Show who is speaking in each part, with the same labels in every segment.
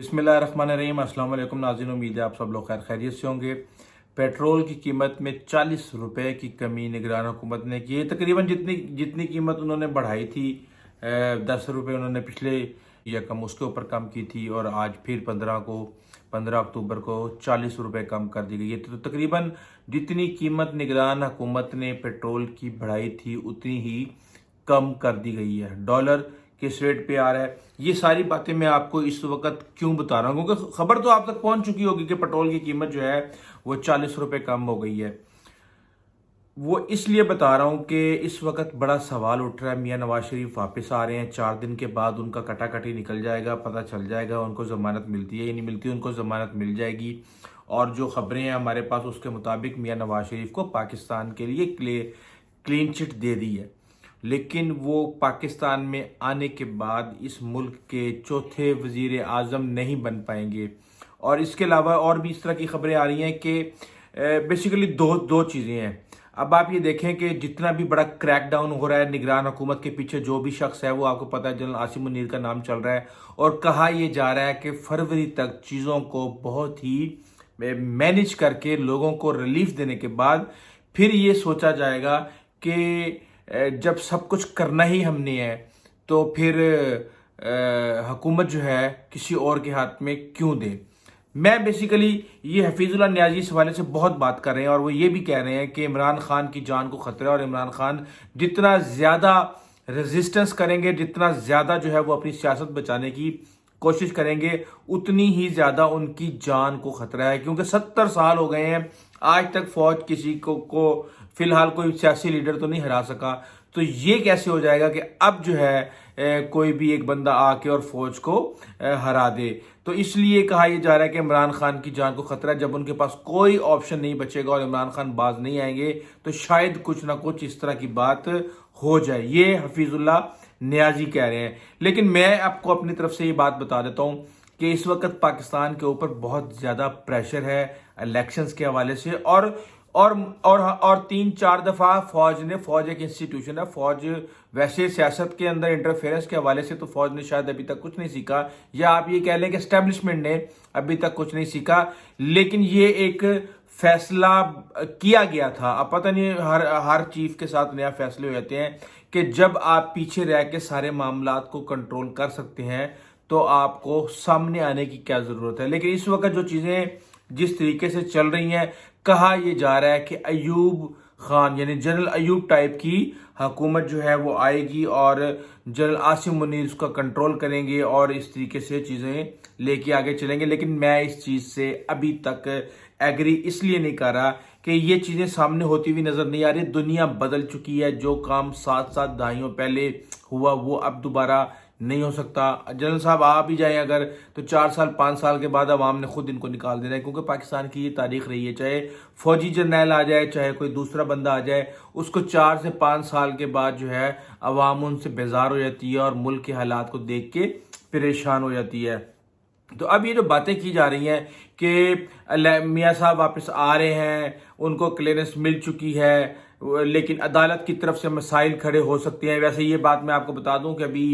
Speaker 1: बिस्मिल्लाहिर्रहमानिर्रहीम। अस्सलाम वालेकुम नाज़रीन, उम्मीद है आप सब लोग खैर खैरियत से होंगे। पेट्रोल की कीमत में 40 रुपए की कमी निगरान हुकूमत ने की है। तकरीबन जितनी जितनी कीमत उन्होंने बढ़ाई थी, 10 रुपए उन्होंने पिछले यकम उसके ऊपर कम की थी, और आज फिर 15 अक्टूबर को 40 रुपए कम कर दी गई है। तो तकरीबन जितनी कीमत निगरान हुकूमत ने पेट्रोल की बढ़ाई थी उतनी ही कम कर दी गई है। डॉलर किस रेट पे आ रहा है, ये सारी बातें मैं आपको इस वक्त क्यों बता रहा हूँ, क्योंकि खबर तो आप तक पहुंच चुकी होगी कि पेट्रोल की कीमत जो है वो 40 रुपए कम हो गई है। वो इसलिए बता रहा हूं कि इस वक्त बड़ा सवाल उठ रहा है। मियां नवाज शरीफ वापस आ रहे हैं, 4 दिन के बाद उनका कटाकटी निकल जाएगा, पता चल जाएगा उनको जमानत मिलती है या नहीं मिलती। उनको जमानत मिल जाएगी, और जो खबरें हैं हमारे पास उसके मुताबिक मियां नवाज शरीफ को पाकिस्तान के लिए क्लीन चिट दे दी है। लेकिन वो पाकिस्तान में आने के बाद इस मुल्क के चौथे वजीर आज़म नहीं बन पाएंगे। और इसके अलावा और भी इस तरह की खबरें आ रही हैं कि बेसिकली दो चीज़ें हैं। अब आप ये देखें कि जितना भी बड़ा क्रैकडाउन हो रहा है निगरान हुकूमत के पीछे जो भी शख्स है, वो आपको पता है जनरल आसिम मुनीर का नाम चल रहा है, और कहा यह जा रहा है कि फरवरी तक चीज़ों को बहुत ही मैनेज करके लोगों को रिलीफ देने के बाद फिर ये सोचा जाएगा कि जब सब कुछ करना ही हमने है तो फिर हुकूमत जो है किसी और के हाथ में क्यों दे। मैं बेसिकली ये हफीजुल्लाह न्याजी इस हवाले से बहुत बात कर रहे हैं, और वो ये भी कह रहे हैं कि इमरान खान की जान को खतरा है, और इमरान खान जितना ज़्यादा रेजिस्टेंस करेंगे, जितना ज़्यादा जो है वो अपनी सियासत बचाने की कोशिश करेंगे, उतनी ही ज़्यादा उनकी जान को खतरा है। क्योंकि 70 साल हो गए हैं, आज तक फौज किसी को फिलहाल कोई सियासी लीडर तो नहीं हरा सका। तो ये कैसे हो जाएगा कि अब जो है कोई भी एक बंदा आके और फौज को हरा दे। तो इसलिए कहा यह जा रहा है कि इमरान खान की जान को खतरा है। जब उनके पास कोई ऑप्शन नहीं बचेगा और इमरान खान बाज नहीं आएंगे तो शायद कुछ ना कुछ इस तरह की बात हो जाए। ये हफीजुल्लाह न्याजी कह रहे हैं। लेकिन मैं आपको अपनी तरफ से ये बात बता देता हूं कि इस वक्त पाकिस्तान के ऊपर बहुत ज्यादा प्रेशर है इलेक्शंस के हवाले से, और 3-4 दफा फौज एक इंस्टीट्यूशन है। फौज वैसे सियासत के अंदर इंटरफेरेंस के हवाले से तो फौज ने शायद अभी तक कुछ नहीं सीखा, या आप ये कह लें कि एस्टेब्लिशमेंट ने अभी तक कुछ नहीं सीखा। लेकिन ये एक फैसला किया गया था। अब पता नहीं हर चीफ के साथ नया फैसले हो जाते हैं कि जब आप पीछे रह के सारे मामलात को कंट्रोल कर सकते हैं तो आपको सामने आने की क्या जरूरत है। लेकिन इस वक्त जो चीजें जिस तरीके से चल रही हैं, कहा यह जा रहा है कि अयूब खान यानी जनरल अयूब टाइप की हुकूमत जो है वो आएगी और जनरल आसिम मुनीर उसका कंट्रोल करेंगे और इस तरीके से चीज़ें लेके आगे चलेंगे। लेकिन मैं इस चीज़ से अभी तक एग्री इसलिए नहीं कर रहा कि ये चीज़ें सामने होती हुई नज़र नहीं आ रही। दुनिया बदल चुकी है। जो काम 7-7 दहाइयों पहले हुआ वो अब दोबारा नहीं हो सकता। जनरल साहब आ भी जाए अगर, तो 4-5 साल के बाद अवाम ने खुद इनको निकाल देना है। क्योंकि पाकिस्तान की ये तारीख रही है, चाहे फौजी जर्नैल आ जाए चाहे कोई दूसरा बंदा आ जाए, उसको 4 से 5 साल के बाद जो है अवाम उनसे बेजार हो जाती है और मुल्क के हालात को देख के परेशान हो जाती है। तो अब ये जो बातें की जा रही हैं कि मियाँ साहब वापस आ रहे हैं, उनको क्लियरेंस मिल चुकी है, लेकिन अदालत की तरफ से मसाइल खड़े हो सकते हैं। वैसे ये बात मैं आपको बता दूं कि अभी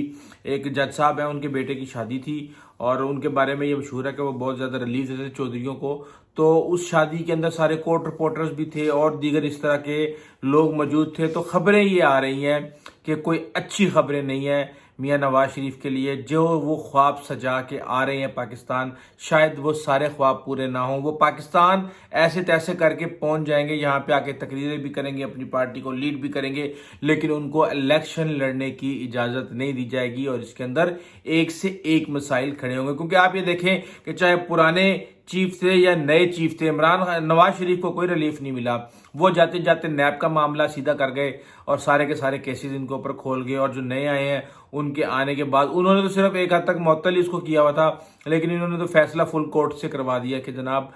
Speaker 1: एक जज साहब हैं, उनके बेटे की शादी थी और उनके बारे में ये मशहूर है कि वो बहुत ज़्यादा रिलीफ देते थे चौधरियों को। तो उस शादी के अंदर सारे कोर्ट रिपोर्टर्स भी थे और दीगर इस तरह के लोग मौजूद थे। तो खबरें ये आ रही हैं कि कोई अच्छी खबरें नहीं है मियाँ नवाज शरीफ के लिए। जो वो ख्वाब सजा के आ रहे हैं पाकिस्तान, शायद वो सारे ख्वाब पूरे ना हों। वो पाकिस्तान ऐसे तैसे करके पहुंच जाएंगे, यहाँ पे आके तकरीरें भी करेंगे, अपनी पार्टी को लीड भी करेंगे, लेकिन उनको इलेक्शन लड़ने की इजाज़त नहीं दी जाएगी और इसके अंदर एक से एक मसाइल खड़े होंगे। क्योंकि आप ये देखें कि चाहे पुराने चीफ थे या नए चीफ थे, इमरान नवाज शरीफ को कोई रिलीफ नहीं मिला। वो जाते जाते नैब का मामला सीधा कर गए और सारे के सारे केसेस इनके ऊपर खोल गए, और जो नए आए हैं उनके आने के बाद उन्होंने तो सिर्फ एक हद तक मुअत्तल इसको किया हुआ था, लेकिन इन्होंने तो फैसला फुल कोर्ट से करवा दिया कि जनाब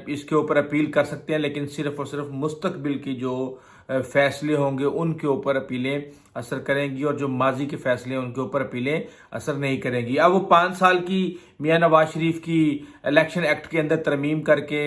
Speaker 1: इसके ऊपर अपील कर सकते हैं, लेकिन सिर्फ और सिर्फ मुस्तकबिल की जो फैसले होंगे उनके ऊपर अपीलें اثر کریں گی اور جو ماضی کے فیصلے ہیں ان کے اوپر اپیلیں اثر نہیں کریں گی۔ اب وہ 5 سال کی میاں نواز شریف کی الیکشن ایکٹ کے اندر ترمیم کر کے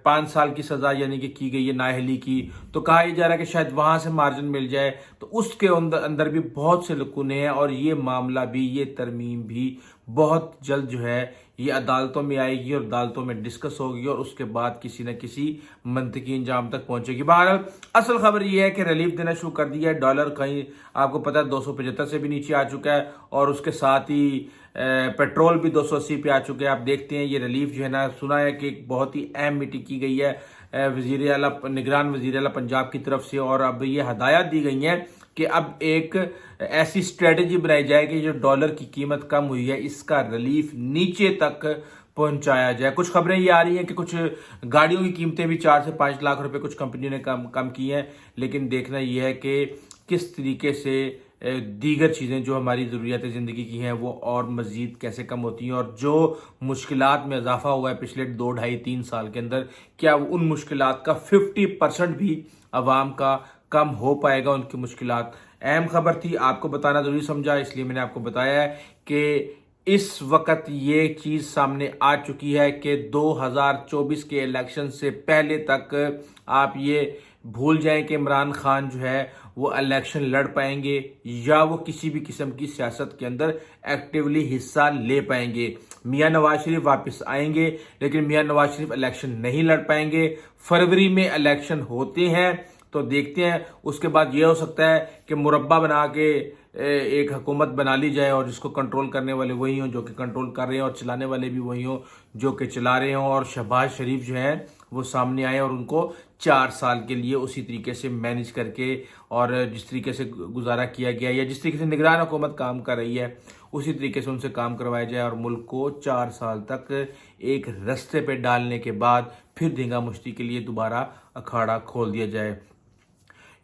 Speaker 1: 5 سال کی سزا یعنی کہ کی گئی ہے نااہلی کی، تو کہا یہ جا رہا ہے کہ شاید وہاں سے مارجن مل جائے، تو اس کے اندر بھی بہت سے لکونے ہیں، اور یہ معاملہ بھی، یہ ترمیم بھی بہت جلد جو ہے یہ عدالتوں میں آئے گی اور عدالتوں میں ڈسکس ہوگی اور اس کے بعد کسی نہ کسی منطقی انجام تک پہنچے گی۔ بہرحال اصل خبر یہ ہے کہ ریلیف دینا شروع کر دیا ہے، ڈالر کہیں آپ کو پتہ ہے 275 سے بھی نیچے آ چکا ہے، اور اس کے ساتھ ہی پیٹرول بھی 280 پہ آ چکے ہیں۔ آپ دیکھتے ہیں یہ ریلیف جو ہے نا، سنا ہے کہ ایک بہت ہی اہم میٹنگ کی گئی ہے وزیر اعلیٰ نگران وزیر اعلیٰ پنجاب کی طرف سے، اور اب یہ ہدایات دی گئی ہیں کہ اب ایک ایسی اسٹریٹجی بنائی جائے کہ جو ڈالر کی قیمت کم ہوئی ہے اس کا ریلیف نیچے تک پہنچایا جائے۔ کچھ خبریں یہ آ رہی ہیں کہ کچھ گاڑیوں کی قیمتیں بھی 4 سے 5 لاکھ روپے کچھ کمپنیوں نے کم کی ہیں، لیکن دیکھنا یہ ہے کہ کس طریقے سے دیگر چیزیں جو ہماری ضروریات زندگی کی ہیں وہ اور مزید کیسے کم ہوتی ہیں، اور جو مشکلات میں اضافہ ہوا ہے پچھلے 2 ڈھائی 3 سال کے اندر، کیا ان مشکلات کا 50% بھی عوام کا کم ہو پائے گا، ان کی مشکلات۔ اہم خبر تھی، آپ کو بتانا ضروری سمجھا، اس لیے میں نے آپ کو بتایا ہے کہ اس وقت یہ چیز سامنے آ چکی ہے کہ 2024 کے الیکشن سے پہلے تک آپ یہ بھول جائیں کہ عمران خان جو ہے وہ الیکشن لڑ پائیں گے یا وہ کسی بھی قسم کی سیاست کے اندر ایکٹیولی حصہ لے پائیں گے۔ میاں نواز شریف واپس آئیں گے، لیکن میاں نواز شریف الیکشن نہیں لڑ پائیں گے۔ فروری میں الیکشن ہوتے ہیں تو دیکھتے ہیں، اس کے بعد یہ ہو سکتا ہے کہ مربع بنا کے ایک حکومت بنا لی جائے اور جس کو کنٹرول کرنے والے وہی ہوں جو کہ کنٹرول کر رہے ہیں، اور چلانے والے بھی وہی ہوں جو کہ چلا رہے ہوں، اور شہباز شریف جو ہیں وہ سامنے آئے اور ان کو 4 سال کے لیے اسی طریقے سے مینج کر کے، اور جس طریقے سے گزارا کیا گیا یا جس طریقے سے نگران حکومت کام کر رہی ہے اسی طریقے سے ان سے کام کروایا جائے، اور ملک کو 4 سال تک ایک رستے پہ ڈالنے کے بعد پھر دھینگا مشتی کے لیے دوبارہ اکھاڑا کھول دیا جائے۔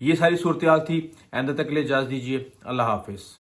Speaker 1: یہ ساری صورتحال تھی، آئندہ تک کے لیے اجازت دیجیے، اللہ حافظ۔